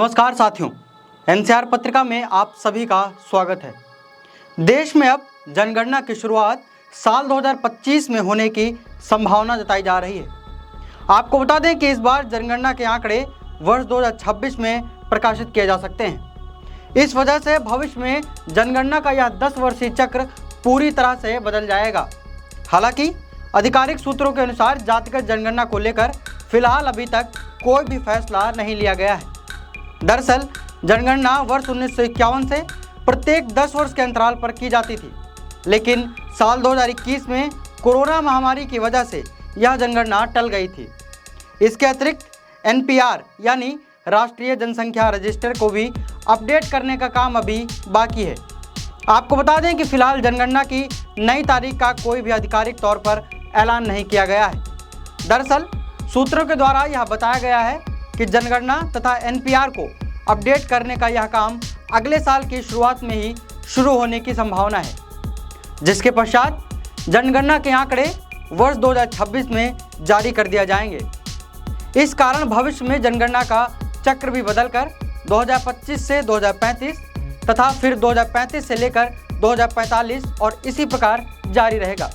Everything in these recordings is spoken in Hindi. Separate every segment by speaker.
Speaker 1: नमस्कार साथियों, एनसीआर पत्रिका में आप सभी का स्वागत है। देश में अब जनगणना की शुरुआत साल 2025 में होने की संभावना जताई जा रही है। आपको बता दें कि इस बार जनगणना के आंकड़े वर्ष 2026 में प्रकाशित किए जा सकते हैं। इस वजह से भविष्य में जनगणना का यह 10 वर्षीय चक्र पूरी तरह से बदल जाएगा। हालांकि आधिकारिक सूत्रों के अनुसार जातिगत जनगणना को लेकर फिलहाल अभी तक कोई भी फैसला नहीं लिया गया है। दरअसल जनगणना वर्ष 1951 से प्रत्येक 10 वर्ष के अंतराल पर की जाती थी, लेकिन साल 2021 में कोरोना महामारी की वजह से यह जनगणना टल गई थी। इसके अतिरिक्त एनपीआर यानी राष्ट्रीय जनसंख्या रजिस्टर को भी अपडेट करने का काम अभी बाकी है। आपको बता दें कि फिलहाल जनगणना की नई तारीख का कोई भी आधिकारिक तौर पर ऐलान नहीं किया गया है। दरअसल सूत्रों के द्वारा यह बताया गया है कि जनगणना तथा एनपीआर को अपडेट करने का यह काम अगले साल की शुरुआत में ही शुरू होने की संभावना है, जिसके पश्चात जनगणना के आंकड़े वर्ष 2026 में जारी कर दिया जाएंगे। इस कारण भविष्य में जनगणना का चक्र भी बदलकर 2025 से 2035 तथा फिर 2035 से लेकर 2045 और इसी प्रकार जारी रहेगा।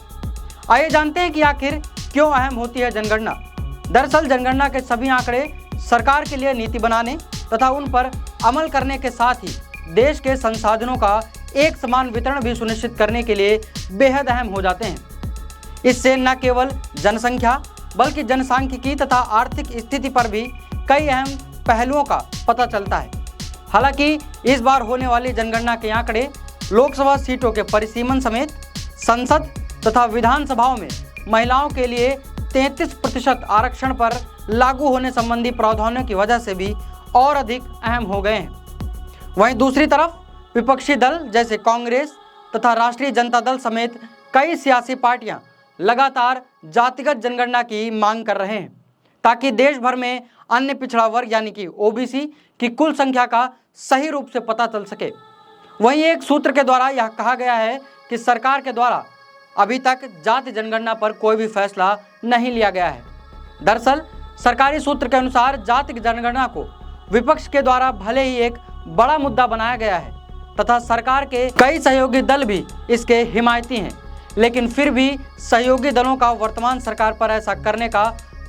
Speaker 1: आइए जानते हैं कि आखिर क्यों अहम होती है जनगणना। दरअसल जनगणना के सभी आंकड़े सरकार के लिए नीति बनाने तथा उन पर अमल करने के साथ ही देश के संसाधनों का एक समान वितरण भी सुनिश्चित करने के लिए बेहद अहम हो जाते हैं। इससे न केवल जनसंख्या बल्कि जनसांख्यिकी तथा आर्थिक स्थिति पर भी कई अहम पहलुओं का पता चलता है। हालांकि इस बार होने वाली जनगणना के आंकड़े लोकसभा सीटों के परिसीमन समेत संसद तथा विधानसभाओं में महिलाओं के लिए 33% आरक्षण पर लागू होने संबंधी प्रावधानों की वजह से भी और अधिक अहम हो गए हैं। वहीं दूसरी तरफ विपक्षी दल जैसे कांग्रेस तथा राष्ट्रीय जनता दल समेत कई सियासी पार्टियां लगातार जातिगत जनगणना की मांग कर रहे हैं, ताकि देश भर में अन्य पिछड़ा वर्ग यानी कि ओबीसी की कुल संख्या का सही रूप से पता चल सके। वहीं एक सूत्र के द्वारा यह कहा गया है कि सरकार के द्वारा अभी तक जाति जनगणना पर कोई भी फैसला नहीं लिया गया है। दरअसल सरकारी सूत्र के अनुसार जाति जनगणना को विपक्ष के द्वारा भले ही एक बड़ा मुद्दा बनाया गया है तथा सरकार के कई सहयोगी दल भी इसके हिमायती हैं, लेकिन फिर भी सहयोगी दलों का वर्तमान सरकार पर ऐसा करने का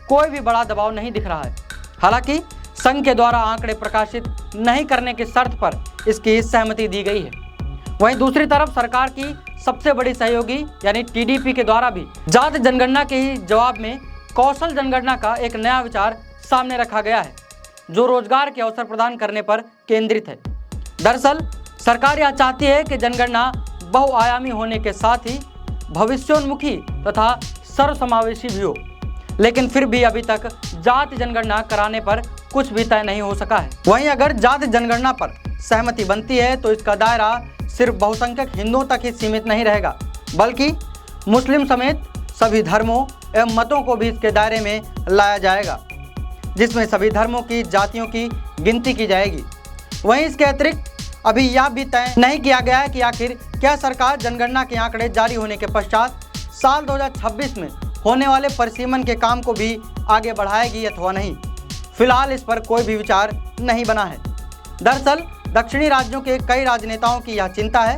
Speaker 1: कोई भी बड़ा दबाव नहीं दिख रहा है। हालांकि संघ के द्वारा आंकड़े प्रकाशित नहीं करने की शर्त पर इसकी सहमति दी गई है। वहीं दूसरी तरफ सरकार की सबसे बड़ी सहयोगी यानी टीडीपी के द्वारा भी जाति जनगणना के ही जवाब में कौशल जनगणना का एक नया विचार सामने रखा गया है, जो रोजगार के अवसर प्रदान करने पर केंद्रित है। दरअसल सरकार यह चाहती है कि जनगणना बहुआयामी होने के साथ ही भविष्योन्मुखी तथा सर्वसमावेशी भी हो, लेकिन फिर भी अभी तक जाति जनगणना कराने पर कुछ भी तय नहीं हो सका है। वहीं अगर जाति जनगणना पर सहमति बनती है तो इसका दायरा सिर्फ बहुसंख्यक हिंदुओं तक ही सीमित नहीं रहेगा, बल्कि मुस्लिम समेत सभी धर्मों एवं मतों को भी इसके दायरे में लाया जाएगा, जिसमें सभी धर्मों की जातियों की गिनती की जाएगी। वहीं इसके अतिरिक्त अभी यह भी तय नहीं किया गया है कि आखिर क्या सरकार जनगणना के आंकड़े जारी होने के पश्चात साल 2026 में होने वाले परिसीमन के काम को भी आगे बढ़ाएगी अथवा नहीं। फिलहाल इस पर कोई भी विचार नहीं बना है। दरअसल दक्षिणी राज्यों के कई राजनेताओं की यह चिंता है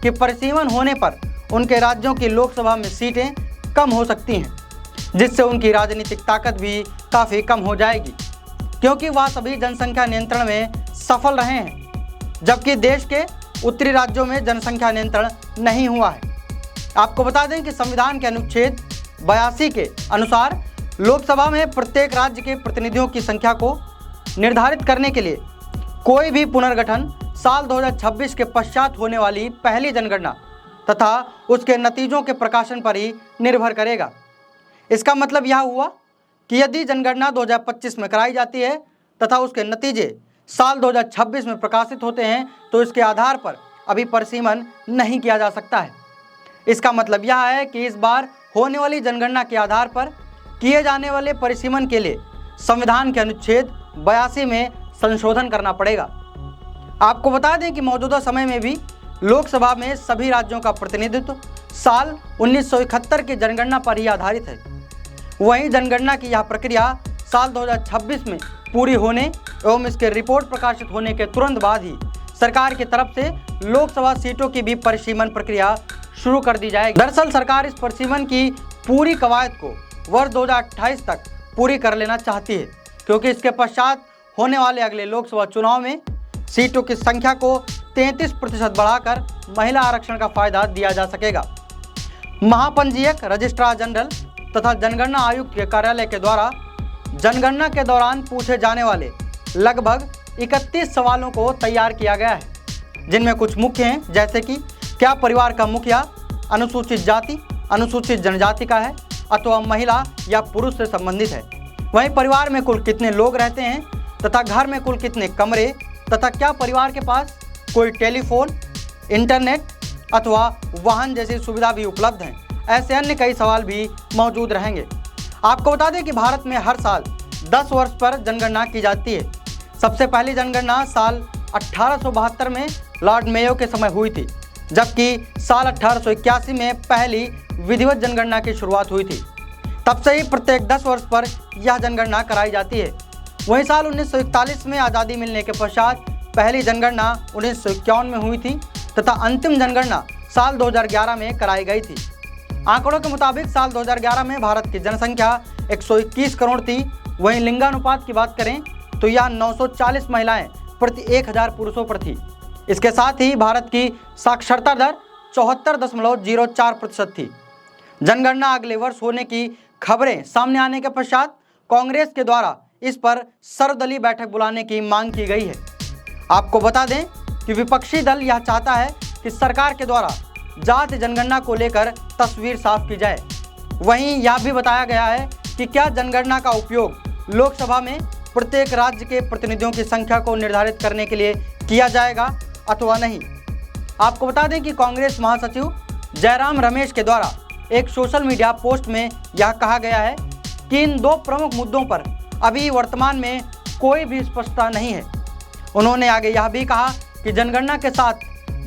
Speaker 1: कि परिसीमन होने पर उनके राज्यों की लोकसभा में सीटें कम हो सकती हैं, जिससे उनकी राजनीतिक ताकत भी काफ़ी कम हो जाएगी, क्योंकि वह सभी जनसंख्या नियंत्रण में सफल रहे हैं, जबकि देश के उत्तरी राज्यों में जनसंख्या नियंत्रण नहीं हुआ है। आपको बता दें कि संविधान के अनुच्छेद 82 के अनुसार लोकसभा में प्रत्येक राज्य के प्रतिनिधियों की संख्या को निर्धारित करने के लिए कोई भी पुनर्गठन साल 2026 के पश्चात होने वाली पहली जनगणना तथा उसके नतीजों के प्रकाशन पर ही निर्भर करेगा। इसका मतलब यह हुआ कि यदि जनगणना 2025 में कराई जाती है तथा उसके नतीजे साल 2026 में प्रकाशित होते हैं तो इसके आधार पर अभी परिसीमन नहीं किया जा सकता है। इसका मतलब यह है कि इस बार होने वाली जनगणना के आधार पर किए जाने वाले परिसीमन के लिए संविधान के अनुच्छेद 82 में संशोधन करना पड़ेगा। आपको बता दें कि मौजूदा समय में भी लोकसभा में सभी राज्यों का प्रतिनिधित्व साल 1971 की जनगणना पर ही आधारित है। वहीं जनगणना की यह प्रक्रिया साल 2026 में पूरी होने एवं इसके रिपोर्ट प्रकाशित होने के तुरंत बाद ही सरकार की तरफ से लोकसभा सीटों की भी परिसीमन प्रक्रिया शुरू कर दी जाएगी। दरअसल सरकार इस परिसीमन की पूरी कवायद को वर्ष 2028 तक पूरी कर लेना चाहती है, क्योंकि इसके पश्चात होने वाले अगले लोकसभा चुनाव में सीटों की संख्या को 33% बढ़ाकर महिला आरक्षण का फायदा दिया जा सकेगा। महापंजीयक, रजिस्ट्रार जनरल तथा जनगणना आयुक्त के कार्यालय के द्वारा जनगणना के दौरान पूछे जाने वाले लगभग 31 सवालों को तैयार किया गया है, जिनमें कुछ मुख्य हैं, जैसे कि क्या परिवार का मुखिया अनुसूचित जाति, अनुसूचित जनजाति का है अथवा महिला या पुरुष से संबंधित है। वहीं परिवार में कुल कितने लोग रहते हैं तथा घर में कुल कितने कमरे तथा क्या परिवार के पास कोई टेलीफोन, इंटरनेट अथवा वाहन जैसी सुविधा भी उपलब्ध हैं। ऐसे अन्य कई सवाल भी मौजूद रहेंगे। आपको बता दें कि भारत में हर साल 10 वर्ष पर जनगणना की जाती है। सबसे पहली जनगणना साल 1872 में लॉर्ड मेयो के समय हुई थी, जबकि साल 1881 में पहली विधिवत जनगणना की शुरुआत हुई थी। तब से ही प्रत्येक 10 वर्ष पर यह जनगणना कराई जाती है। वहीं साल 1941 में आज़ादी मिलने के पश्चात पहली जनगणना 1951 में हुई थी तथा अंतिम जनगणना साल 2011 में कराई गई थी। आंकड़ों के मुताबिक साल 2011 में भारत की जनसंख्या 121 करोड़ थी। वहीं लिंगानुपात की बात करें तो यह 940 महिलाएं प्रति 1000 पुरुषों पर थी। इसके साथ ही भारत की साक्षरता दर 74.04% थी। जनगणना अगले वर्ष होने की खबरें सामने आने के पश्चात कांग्रेस के द्वारा इस पर सर्वदलीय बैठक बुलाने की मांग की गई है। आपको बता दें कि विपक्षी दल यह चाहता है कि सरकार के द्वारा जाति जनगणना को लेकर तस्वीर साफ की जाए। वहीं यह भी बताया गया है कि क्या जनगणना का उपयोग लोकसभा में प्रत्येक राज्य के प्रतिनिधियों की संख्या को निर्धारित करने के लिए किया जाएगा अथवा नहीं। आपको बता दें कि कांग्रेस महासचिव जयराम रमेश के द्वारा एक सोशल मीडिया पोस्ट में यह कहा गया है कि इन दो प्रमुख मुद्दों पर अभी वर्तमान में कोई भी स्पष्टता नहीं है। उन्होंने आगे यह भी कहा कि जनगणना के साथ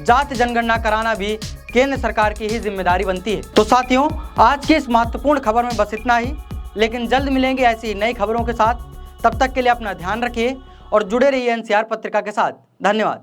Speaker 1: जाति जनगणना कराना भी केंद्र सरकार की ही जिम्मेदारी बनती है। तो साथियों, आज की इस महत्वपूर्ण खबर में बस इतना ही, लेकिन जल्द मिलेंगे ऐसी नई खबरों के साथ। तब तक के लिए अपना ध्यान रखिए और जुड़े रहिए एनसीआर पत्रिका के साथ। धन्यवाद।